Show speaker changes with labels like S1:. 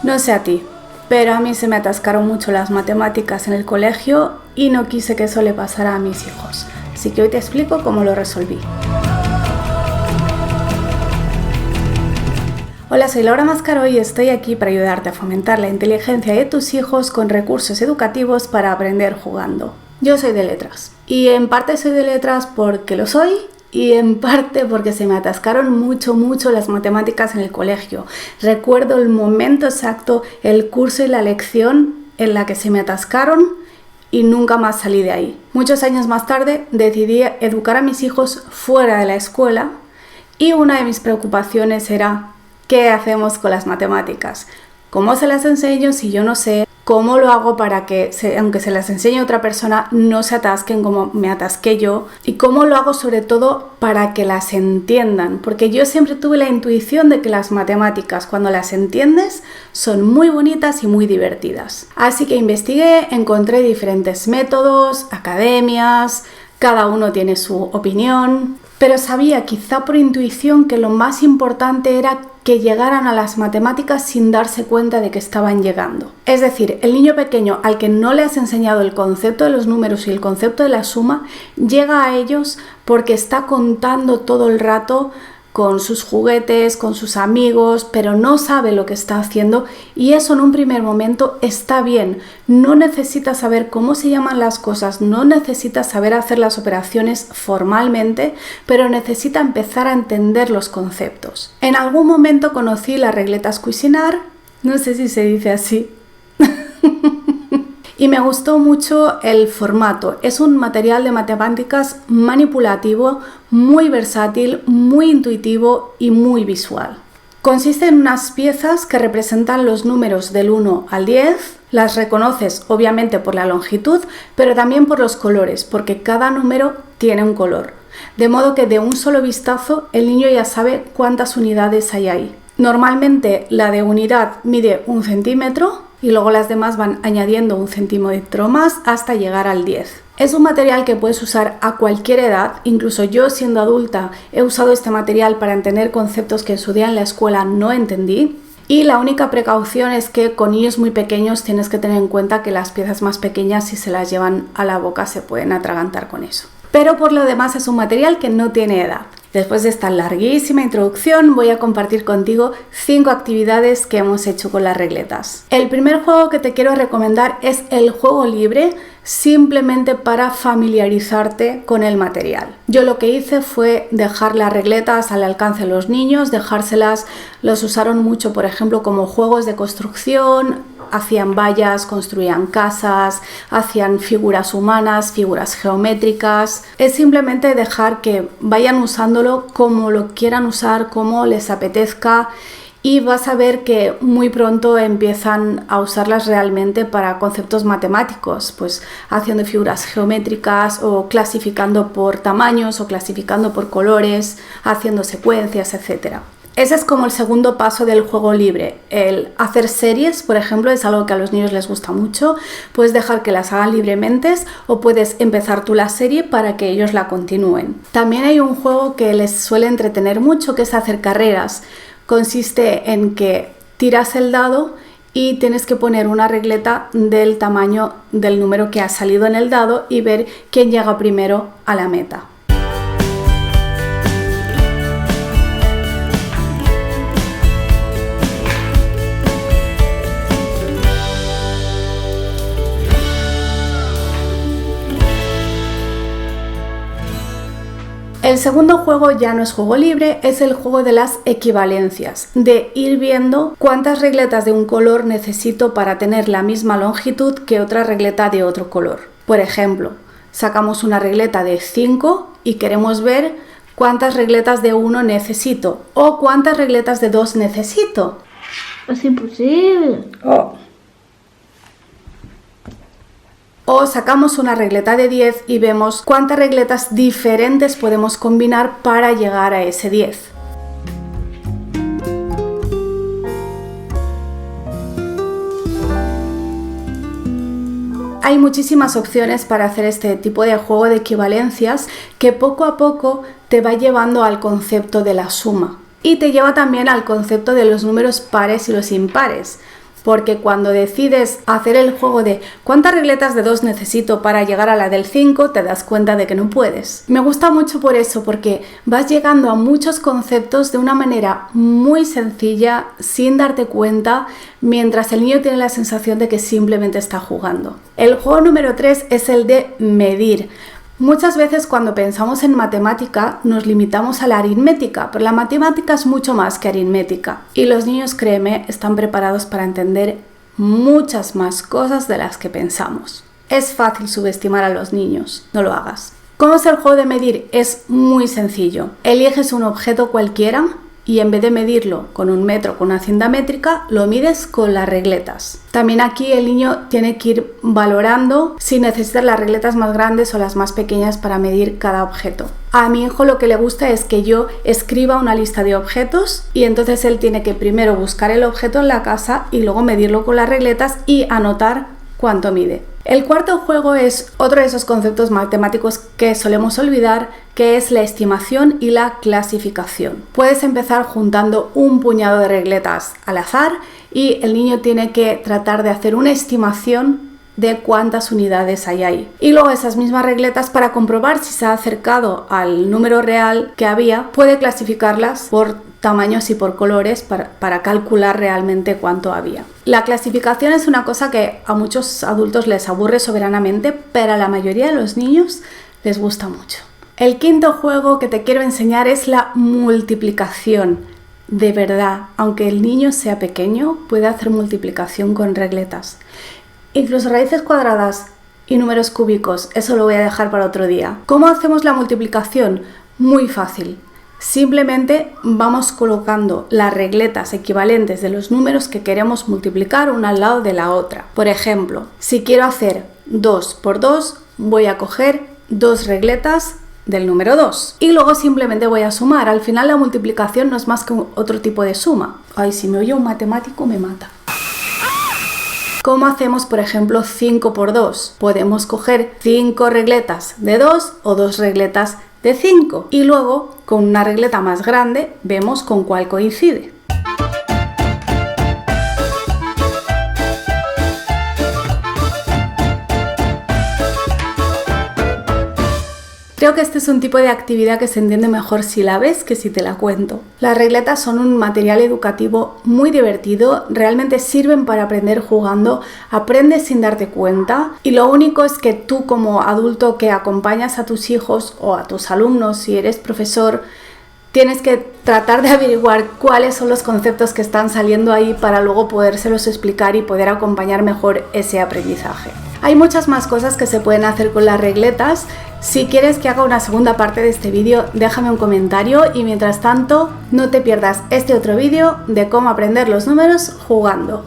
S1: No sé a ti, pero a mí se me atascaron mucho las matemáticas en el colegio y no quise que eso le pasara a mis hijos. Así que hoy te explico cómo lo resolví. Hola, soy Laura Mascaró y estoy aquí para ayudarte a fomentar la inteligencia de tus hijos con recursos educativos para aprender jugando. Yo soy de letras y en parte soy de letras porque lo soy y en parte porque se me atascaron mucho las matemáticas en el colegio. Recuerdo el momento exacto, el curso y la lección en la que se me atascaron y nunca más salí de ahí. Muchos años más tarde decidí educar a mis hijos fuera de la escuela y una de mis preocupaciones era ¿qué hacemos con las matemáticas? ¿Cómo se las enseño si yo no sé? ¿Cómo lo hago para que, aunque se las enseñe a otra persona, no se atasquen como me atasqué yo? ¿Y cómo lo hago sobre todo para que las entiendan? Porque yo siempre tuve la intuición de que las matemáticas, cuando las entiendes, son muy bonitas y muy divertidas. Así que investigué, encontré diferentes métodos, academias, cada uno tiene su opinión, pero sabía quizá por intuición que lo más importante era que llegaran a las matemáticas sin darse cuenta de que estaban llegando. Es decir, el niño pequeño al que no le has enseñado el concepto de los números y el concepto de la suma, llega a ellos porque está contando todo el rato con sus juguetes, con sus amigos, pero no sabe lo que está haciendo y eso en un primer momento está bien. No necesita saber cómo se llaman las cosas, no necesita saber hacer las operaciones formalmente, pero necesita empezar a entender los conceptos. En algún momento conocí las regletas Cuisinart, no sé si se dice así. Y me gustó mucho el formato. Es un material de matemáticas manipulativo, muy versátil, muy intuitivo y muy visual. Consiste en unas piezas que representan los números del 1 al 10. Las reconoces obviamente por la longitud, pero también por los colores, porque cada número tiene un color. De modo que de un solo vistazo el niño ya sabe cuántas unidades hay ahí. Normalmente la de unidad mide 1 centímetro, y luego las demás van añadiendo 1 centímetro más hasta llegar al 10. Es un material que puedes usar a cualquier edad, incluso yo siendo adulta he usado este material para entender conceptos que en su día en la escuela no entendí. Y la única precaución es que con niños muy pequeños tienes que tener en cuenta que las piezas más pequeñas, si se las llevan a la boca, se pueden atragantar con eso. Pero por lo demás es un material que no tiene edad. Después de esta larguísima introducción voy a compartir contigo 5 actividades que hemos hecho con las regletas. El primer juego que te quiero recomendar es el juego libre, simplemente para familiarizarte con el material. Yo lo que hice fue dejar las regletas al alcance de los niños, dejárselas, los usaron mucho por ejemplo como juegos de construcción, hacían vallas, construían casas, hacían figuras humanas, figuras geométricas. Es simplemente dejar que vayan usándolo como lo quieran usar, como les apetezca y vas a ver que muy pronto empiezan a usarlas realmente para conceptos matemáticos, pues haciendo figuras geométricas o clasificando por tamaños o clasificando por colores, haciendo secuencias, etc. Ese es como el segundo paso del juego libre. El hacer series, por ejemplo, es algo que a los niños les gusta mucho. Puedes dejar que las hagan libremente o puedes empezar tú la serie para que ellos la continúen. También hay un juego que les suele entretener mucho, que es hacer carreras. Consiste en que tiras el dado y tienes que poner una regleta del tamaño del número que ha salido en el dado y ver quién llega primero a la meta. El segundo juego ya no es juego libre, es el juego de las equivalencias, de ir viendo cuántas regletas de un color necesito para tener la misma longitud que otra regleta de otro color. Por ejemplo, sacamos una regleta de 5 y queremos ver cuántas regletas de 1 necesito o cuántas regletas de 2 necesito.
S2: Es imposible.
S1: O sacamos una regleta de 10 y vemos cuántas regletas diferentes podemos combinar para llegar a ese 10. Hay muchísimas opciones para hacer este tipo de juego de equivalencias que poco a poco te va llevando al concepto de la suma y te lleva también al concepto de los números pares y los impares. porque cuando decides hacer el juego de ¿cuántas regletas de 2 necesito para llegar a la del 5? Te das cuenta de que no puedes. Me gusta mucho por eso, porque vas llegando a muchos conceptos de una manera muy sencilla, sin darte cuenta, mientras el niño tiene la sensación de que simplemente está jugando. El juego número 3 es el de medir. Muchas veces cuando pensamos en matemática nos limitamos a la aritmética, pero la matemática es mucho más que aritmética. Y los niños, créeme, están preparados para entender muchas más cosas de las que pensamos. Es fácil subestimar a los niños, no lo hagas. ¿Cómo es el juego de medir? Es muy sencillo. Eliges un objeto cualquiera y en vez de medirlo con un metro, con una cinta métrica, lo mides con las regletas. También aquí el niño tiene que ir valorando si necesita las regletas más grandes o las más pequeñas para medir cada objeto. A mi hijo lo que le gusta es que yo escriba una lista de objetos y entonces él tiene que primero buscar el objeto en la casa y luego medirlo con las regletas y anotar cuánto mide. El cuarto juego es otro de esos conceptos matemáticos que solemos olvidar, que es la estimación y la clasificación. Puedes empezar juntando un puñado de regletas al azar y el niño tiene que tratar de hacer una estimación de cuántas unidades hay ahí. Y luego esas mismas regletas, para comprobar si se ha acercado al número real que había, puede clasificarlas por tamaños y por colores para calcular realmente cuánto había. La clasificación es una cosa que a muchos adultos les aburre soberanamente, pero a la mayoría de los niños les gusta mucho. El quinto juego que te quiero enseñar es la multiplicación. De verdad, aunque el niño sea pequeño, puede hacer multiplicación con regletas. Incluso raíces cuadradas y números cúbicos, eso lo voy a dejar para otro día. ¿Cómo hacemos la multiplicación? Muy fácil. Simplemente vamos colocando las regletas equivalentes de los números que queremos multiplicar una al lado de la otra. Por ejemplo, si quiero hacer 2 por 2, voy a coger 2 regletas del número 2 y luego simplemente voy a sumar. Al final la multiplicación no es más que otro tipo de suma. Ay, si me oye un matemático me mata. ¿Cómo hacemos, por ejemplo, 5 por 2? Podemos coger 5 regletas de 2 o 2 regletas de 5 y luego con una regleta más grande vemos con cuál coincide. Creo que este es un tipo de actividad que se entiende mejor si la ves que si te la cuento. Las regletas son un material educativo muy divertido, realmente sirven para aprender jugando, aprendes sin darte cuenta y lo único es que tú como adulto que acompañas a tus hijos o a tus alumnos, si eres profesor, tienes que tratar de averiguar cuáles son los conceptos que están saliendo ahí para luego podérselos explicar y poder acompañar mejor ese aprendizaje. Hay muchas más cosas que se pueden hacer con las regletas. Si quieres que haga una segunda parte de este vídeo, déjame un comentario y mientras tanto, no te pierdas este otro vídeo de cómo aprender los números jugando.